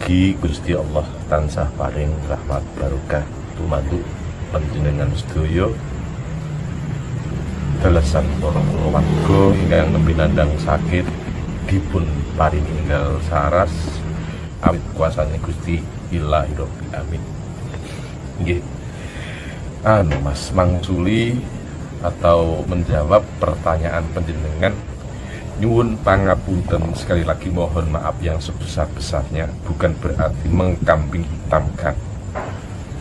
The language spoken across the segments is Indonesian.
Mugi Gusti Allah tansah paring rahmat barokah tumantuk panjenengan sedaya dalesan para kulawarga ingkang nembe nandhang sakit dipun paringi enggal saras awit kuasane Gusti Ilahi Rabbil Amin. Nggih. Mas mangsuli atau menjawab pertanyaan panjenengan, nyuwun pangapunten, sekali lagi mohon maaf yang sebesar-besarnya, bukan berarti mengkambing hitamkan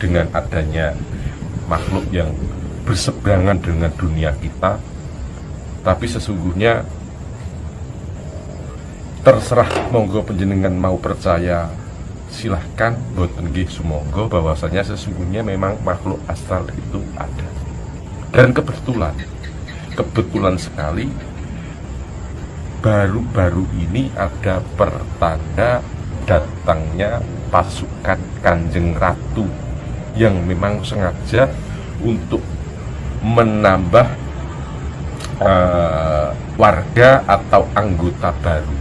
dengan adanya makhluk yang berseberangan dengan dunia kita, tapi sesungguhnya terserah, monggo panjenengan mau percaya silahkan, boten nggih sumangga, bahwasanya sesungguhnya memang makhluk astral itu ada. Dan kebetulan sekali baru-baru ini ada pertanda datangnya pasukan Kanjeng Ratu yang memang sengaja untuk menambah warga atau anggota baru.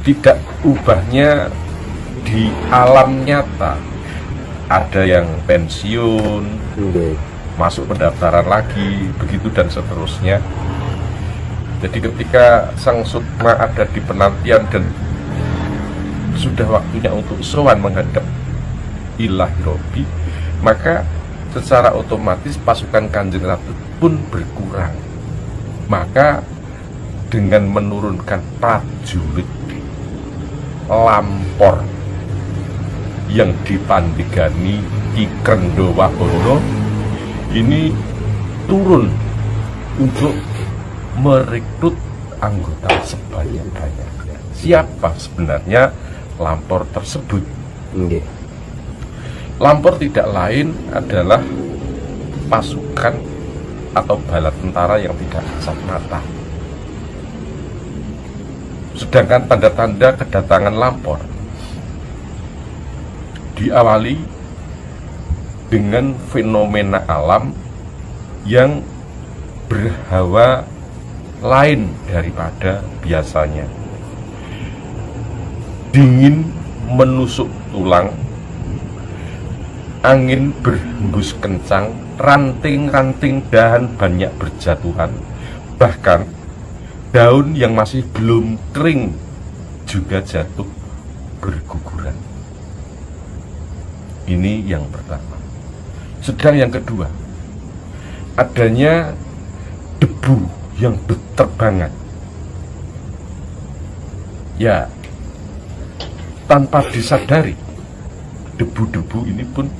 Tidak ubahnya di alam nyata, ada yang pensiun, masuk pendaftaran lagi, begitu dan seterusnya. Jadi ketika Sang Sukma ada di penantian dan sudah waktunya untuk sowan menghadap Ilahi Robbi, maka secara otomatis pasukan Kanjeng Ratu pun berkurang. Maka dengan menurunkan prajurit Lampor yang dipandigani Ki Krendhawahono ini turun untuk merekrut anggota sebanyak-banyaknya. Siapa sebenarnya Lampor tersebut? Lampor tidak lain adalah pasukan atau bala tentara yang tidak kasat mata. Sedangkan tanda-tanda kedatangan Lampor diawali dengan fenomena alam yang berhawa lain daripada biasanya. Dingin menusuk tulang, angin berhembus kencang, ranting-ranting dahan banyak berjatuhan, bahkan daun yang masih belum kering juga jatuh berguguran. Ini yang pertama. Sedang yang kedua, adanya debu yang berterbangan. Ya, tanpa disadari, debu-debu ini pun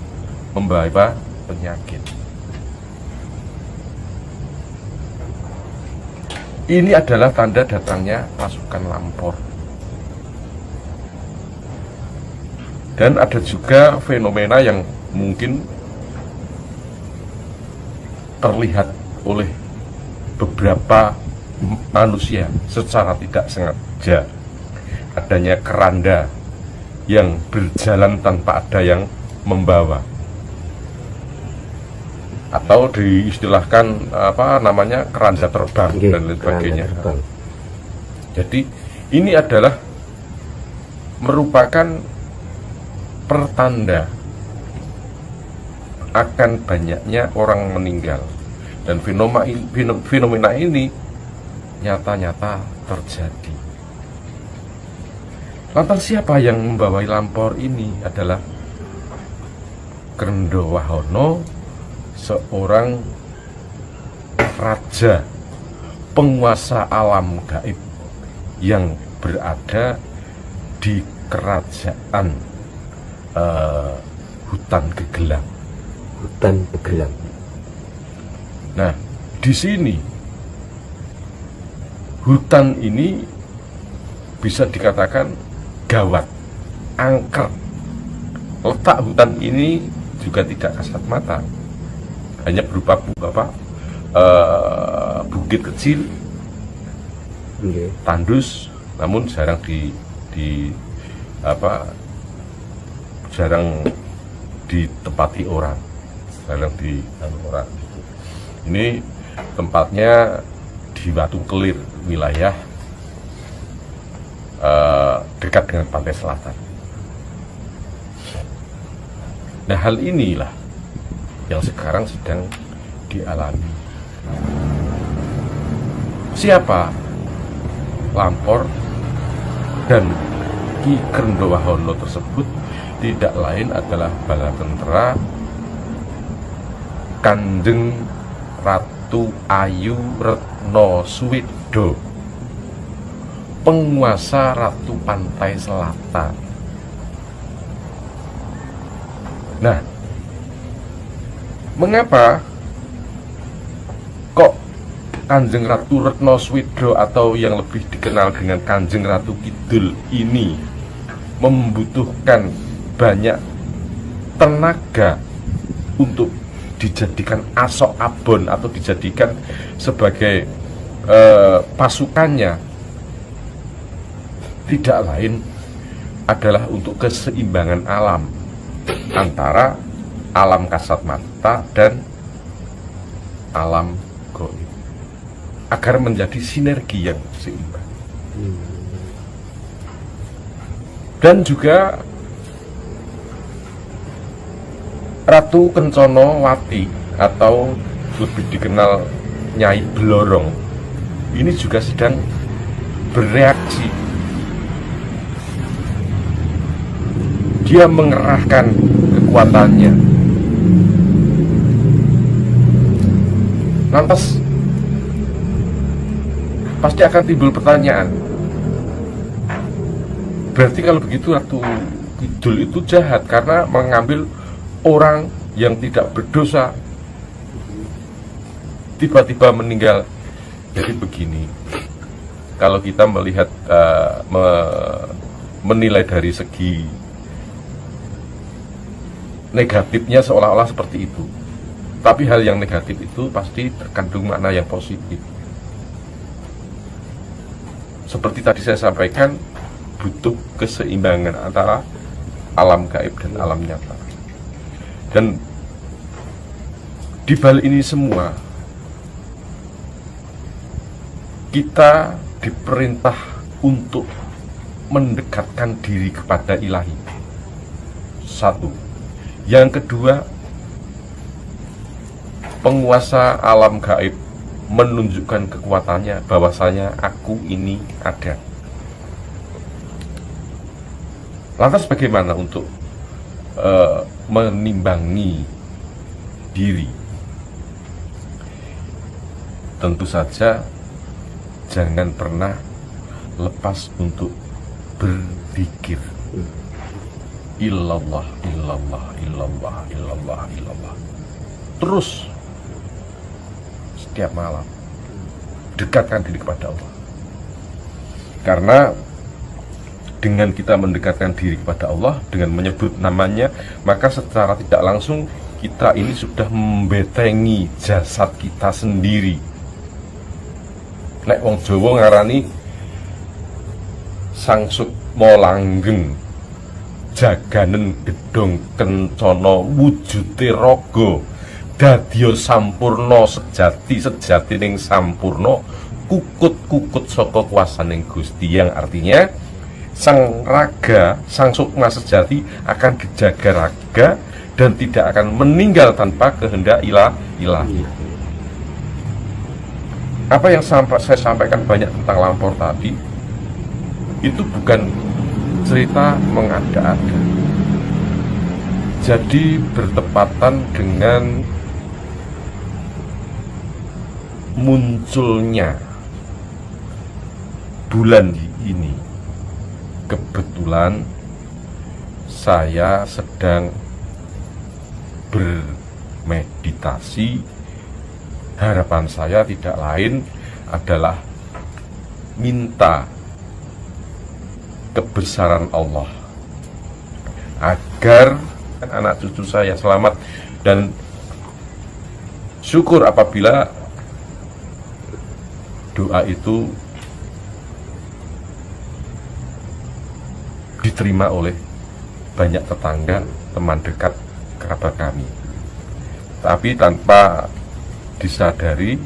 membawa penyakit. Ini adalah tanda datangnya pasukan Lampor. Dan ada juga fenomena yang mungkin terlihat oleh beberapa manusia secara tidak sengaja, adanya keranda yang berjalan tanpa ada yang membawa, atau diistilahkan keranda terbang dan lain sebagainya. Jadi ini adalah merupakan pertanda akan banyaknya orang meninggal, dan fenomena ini nyata-nyata terjadi. Lantas siapa yang membawai Lampor ini? Adalah Krendhawahono, seorang raja penguasa alam gaib yang berada di kerajaan hutan Gegelang. Nah, di sini hutan ini bisa dikatakan gawat, angker. Letak hutan ini juga tidak kasat mata, hanya berupa bukit kecil, tandus, namun jarang jarang ditempati orang, Ini tempatnya di Watu Kelir, wilayah dekat dengan pantai selatan. Nah, hal inilah yang sekarang sedang dialami. Siapa? Lampor dan Ki Krendowahono tersebut tidak lain adalah bala tentara Kanjeng Ratu Ayu Retno Suwedo, penguasa Ratu Pantai Selatan. Nah, mengapa kok Kanjeng Ratu Retno Suwedo atau yang lebih dikenal dengan Kanjeng Ratu Kidul ini membutuhkan banyak tenaga untuk dijadikan asok abon atau dijadikan sebagai pasukannya? Tidak lain adalah untuk keseimbangan alam antara alam kasat mata dan alam gaib, agar menjadi sinergi yang seimbang. Dan juga Ratu Kencono Wati atau lebih dikenal Nyai Blorong ini juga sedang bereaksi. Dia mengerahkan kekuatannya. Lantas pasti akan timbul pertanyaan, berarti kalau begitu Ratu Kidul itu jahat karena mengambil orang yang tidak berdosa tiba-tiba meninggal. Jadi begini, kalau kita melihat menilai dari segi negatifnya seolah-olah seperti itu, tapi hal yang negatif itu pasti terkandung makna yang positif. Seperti tadi saya sampaikan, butuh keseimbangan antara alam gaib dan alam nyata. Dan di balik ini semua kita diperintah untuk mendekatkan diri kepada ilahi. Satu. Yang kedua, penguasa alam gaib menunjukkan kekuatannya bahwasanya aku ini ada. Lantas bagaimana untuk menimbangi diri? Tentu saja jangan pernah lepas untuk berzikir. Illallah, illallah, illallah, illallah, illallah. Terus setiap malam dekatkan diri kepada Allah. Karena dengan kita mendekatkan diri kepada Allah dengan menyebut namanya, maka secara tidak langsung kita ini sudah membetengi jasad kita sendiri. Nek wong Jawa ngarani Sangsukma langgeng, jaganen gedhong kencana wujute raga, dadya sampurna sejati ning sampurna, kukut-kukut saka kuasaning Gusti, yang artinya sang raga, sang sukma sejati akan dijaga raga dan tidak akan meninggal tanpa kehendak ilahi. Apa yang saya sampaikan banyak tentang Lampor tadi itu bukan cerita mengada-ada. Jadi bertepatan dengan munculnya bulan ini. Kebetulan saya sedang bermeditasi. Harapan saya tidak lain adalah minta kebesaran Allah agar anak cucu saya selamat, dan syukur apabila doa itu diterima oleh banyak tetangga, teman dekat, kerabat kami. Tapi tanpa disadari,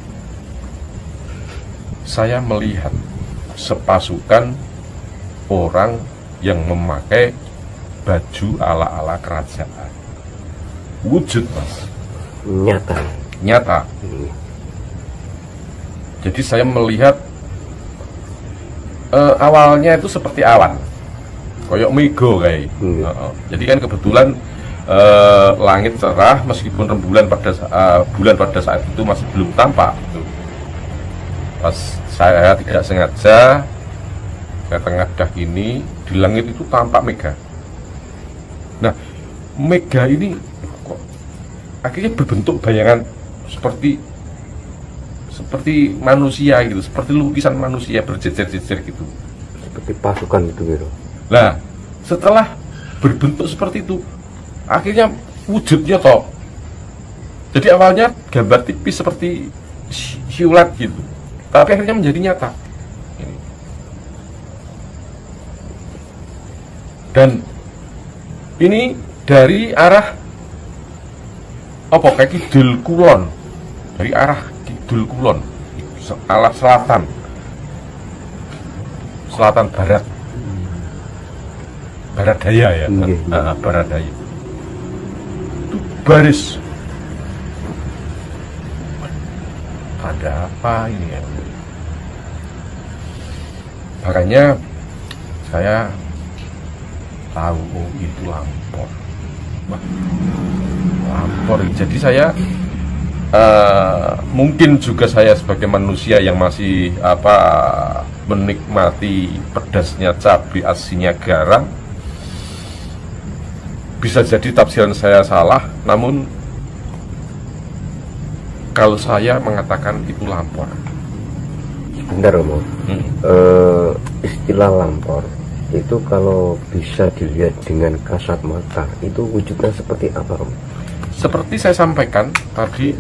saya melihat sepasukan orang yang memakai baju ala-ala kerajaan. wujud, Mas. Nyata. Jadi saya melihat awalnya itu seperti awan, koyok mego kayak. Jadi kan kebetulan langit cerah meskipun rembulan bulan pada saat itu masih belum tampak. Pas saya tidak sengaja ke tengah dah ini di langit itu tampak mega. Nah, mega ini kok akhirnya berbentuk bayangan seperti manusia gitu, seperti lukisan manusia berjejer-jejer gitu, seperti pasukan gitu gitu. Nah, setelah berbentuk seperti itu, akhirnya wujudnya toh. Jadi awalnya gambar tipis seperti siulat gitu, tapi akhirnya menjadi nyata. Dan ini dari arah apa kayak kidul kulon, dari arah kidul kulon, arah selatan barat, barat daya ya, barat daya. Itu baris. Ada apa ini ya? Makanya saya tahu, oh itu lampor. Wah, lampor. Jadi saya mungkin juga saya sebagai manusia yang masih menikmati pedasnya cabai, asinnya garam, bisa jadi tafsiran saya salah. Namun kalau saya mengatakan itu lampor. Sebentar Romo, istilah lampor itu kalau bisa dilihat dengan kasat mata itu wujudnya seperti apa, Romo? Seperti saya sampaikan tadi,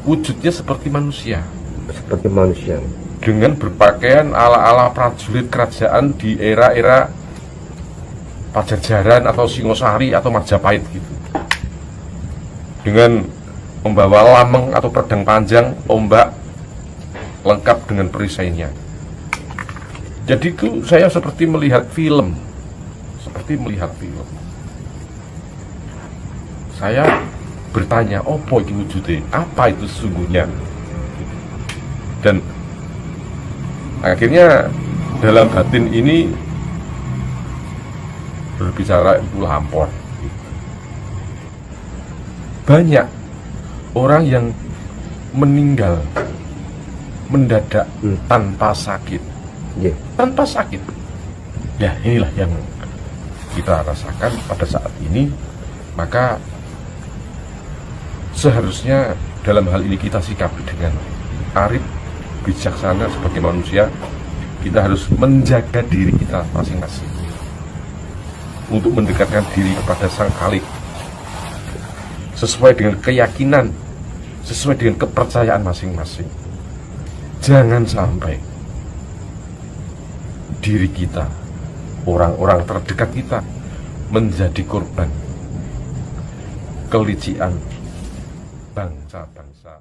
wujudnya seperti manusia. Seperti manusia. Dengan berpakaian ala-ala prajurit kerajaan di era-era Pajajaran atau Singosari atau Majapahit gitu. Dengan membawa lameng atau pedang panjang, tombak, lengkap dengan perisainya. Jadi itu saya seperti melihat film. Saya bertanya, apa itu wujudnya? Apa itu sesungguhnya? Dan akhirnya dalam batin ini berbicara itu lampor. Banyak orang yang meninggal mendadak tanpa sakit. Tanpa sakit. Ya, inilah yang kita rasakan pada saat ini. Maka seharusnya dalam hal ini kita sikapi dengan arif, bijaksana sebagai manusia. Kita harus menjaga diri kita masing-masing untuk mendekatkan diri kepada Sang Khalik sesuai dengan keyakinan, sesuai dengan kepercayaan masing-masing. Jangan sampai diri kita, orang-orang terdekat kita menjadi korban kelicikan bangsa-bangsa